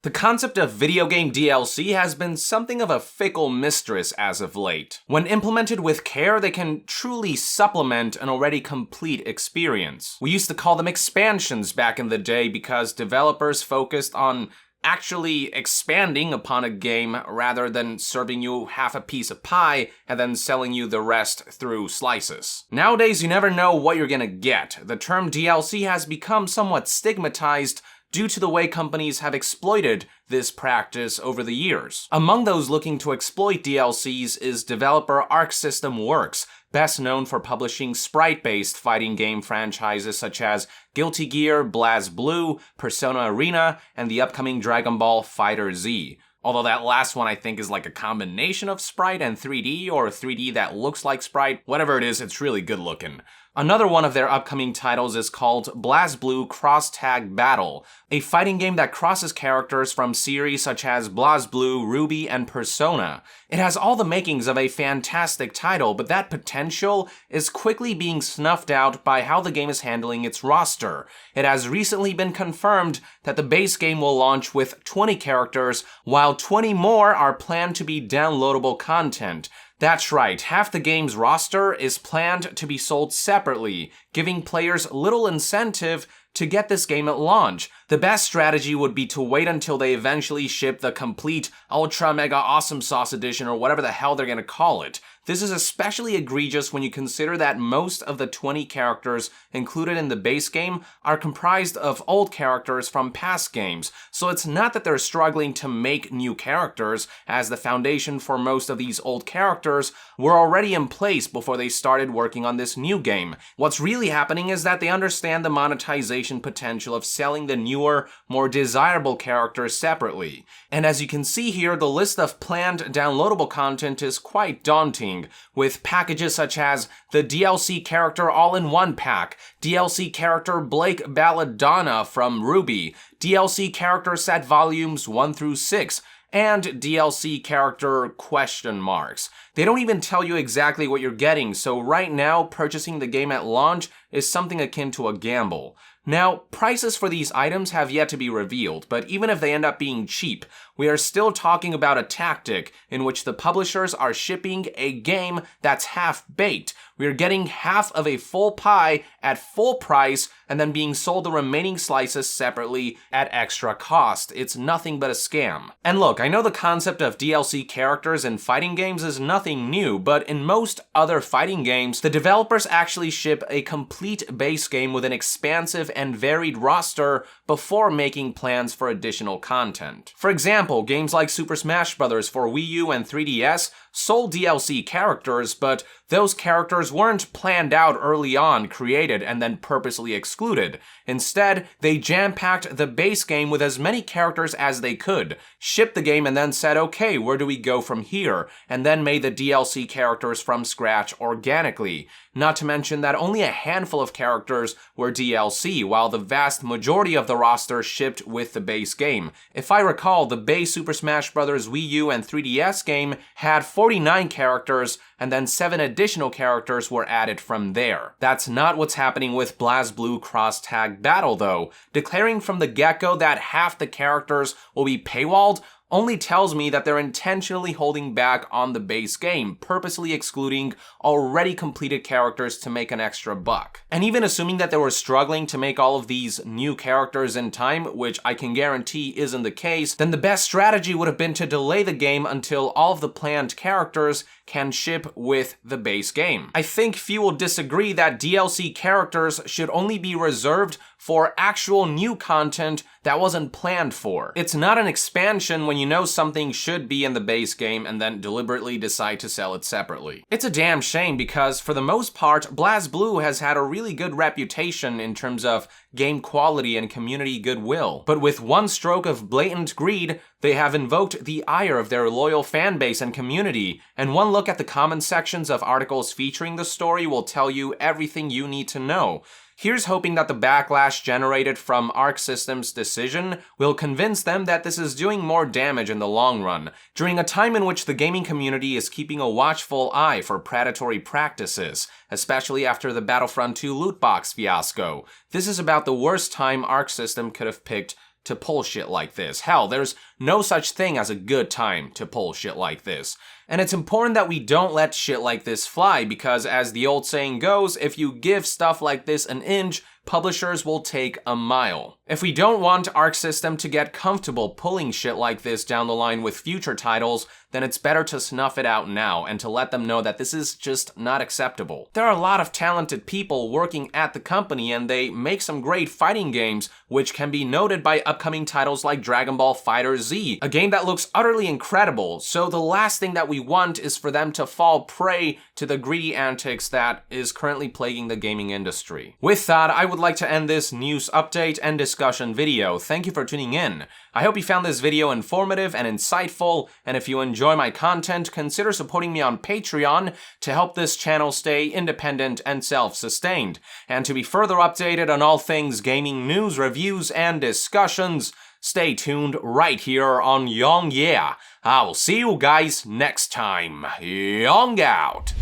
The concept of video game DLC has been something of a fickle mistress as of late. When implemented with care, they can truly supplement an already complete experience. We used to call them expansions back in the day because developers focused on actually expanding upon a game rather than serving you half a piece of pie and then selling you the rest through slices. Nowadays, you never know what you're gonna get. The term DLC has become somewhat stigmatized due to the way companies have exploited this practice over the years. Among those looking to exploit DLCs is developer Arc System Works, best known for publishing sprite-based fighting game franchises such as Guilty Gear, BlazBlue, Persona Arena, and the upcoming Dragon Ball FighterZ. Although that last one I think is like a combination of Sprite and 3D, or 3D that looks like Sprite. Whatever it is, it's really good looking. Another one of their upcoming titles is called BlazBlue Cross Tag Battle, a fighting game that crosses characters from series such as BlazBlue, Ruby, and Persona. It has all the makings of a fantastic title, but that potential is quickly being snuffed out by how the game is handling its roster. It has recently been confirmed that the base game will launch with 20 characters, while 20 more are planned to be downloadable content. That's right, half the game's roster is planned to be sold separately, giving players little incentive to get this game at launch. The best strategy would be to wait until they eventually ship the complete Ultra Mega Awesome Sauce Edition or whatever the hell they're gonna call it. This is especially egregious when you consider that most of the 20 characters included in the base game are comprised of old characters from past games, so it's not that they're struggling to make new characters, as the foundation for most of these old characters were already in place before they started working on this new game. What's really happening is that they understand the monetization potential of selling the newer, more desirable characters separately. And as you can see here, the list of planned downloadable content is quite daunting, with packages such as the DLC character all-in-one pack, DLC character Blake Balladonna from Ruby, DLC character set volumes 1 through 6, and DLC character question marks. They don't even tell you exactly what you're getting, so right now, purchasing the game at launch is something akin to a gamble. Now, prices for these items have yet to be revealed, but even if they end up being cheap, we are still talking about a tactic in which the publishers are shipping a game that's half-baked. We are getting half of a full pie at full price and then being sold the remaining slices separately at extra cost. It's nothing but a scam. And look, I know the concept of DLC characters in fighting games is nothing new, but in most other fighting games, the developers actually ship a complete base game with an expansive and varied roster before making plans for additional content. For example, games like Super Smash Bros. For Wii U and 3DS sold DLC characters, but those characters weren't planned out early on, created, and then purposely excluded. Instead, they jam-packed the base game with as many characters as they could, shipped the game, and then said, okay, where do we go from here? And then made the DLC characters from scratch organically. Not to mention that only a handful of characters were DLC, while the vast majority of the roster shipped with the base game. If I recall, the base Super Smash Bros. Wii U and 3DS game had 49 characters, and then 7 additional characters were added from there. That's not what's happening with BlazBlue Cross Tag Battle though. Declaring from the get-go that half the characters will be paywalled only tells me that they're intentionally holding back on the base game, purposely excluding already completed characters to make an extra buck. And even assuming that they were struggling to make all of these new characters in time, which I can guarantee isn't the case, then the best strategy would have been to delay the game until all of the planned characters can ship with the base game. I think few will disagree that DLC characters should only be reserved for actual new content that wasn't planned for. It's not an expansion when you know something should be in the base game and then deliberately decide to sell it separately. It's a damn shame because, for the most part, BlazBlue has had a really good reputation in terms of game quality and community goodwill. But with one stroke of blatant greed, they have invoked the ire of their loyal fan base and community, and one look at the comment sections of articles featuring the story will tell you everything you need to know. Here's hoping that the backlash generated from Arc System's decision will convince them that this is doing more damage in the long run, during a time in which the gaming community is keeping a watchful eye for predatory practices, especially after the Battlefront 2 loot box fiasco. This is about the worst time Arc System could have picked to pull shit like this. Hell, there's no such thing as a good time to pull shit like this. And it's important that we don't let shit like this fly because, as the old saying goes, if you give stuff like this an inch, publishers will take a mile. If we don't want Arc System to get comfortable pulling shit like this down the line with future titles, then it's better to snuff it out now and to let them know that this is just not acceptable. There are a lot of talented people working at the company and they make some great fighting games, which can be noted by upcoming titles like Dragon Ball FighterZ, a game that looks utterly incredible, so the last thing that we want is for them to fall prey to the greedy antics that is currently plaguing the gaming industry. With that, I would like to end this news update and discussion video. Thank you for tuning in. I hope you found this video informative and insightful, and if you enjoy my content, consider supporting me on Patreon to help this channel stay independent and self-sustained. And to be further updated on all things gaming news, reviews, and discussions, stay tuned right here on Young Yeah. I'll see you guys next time. Young out!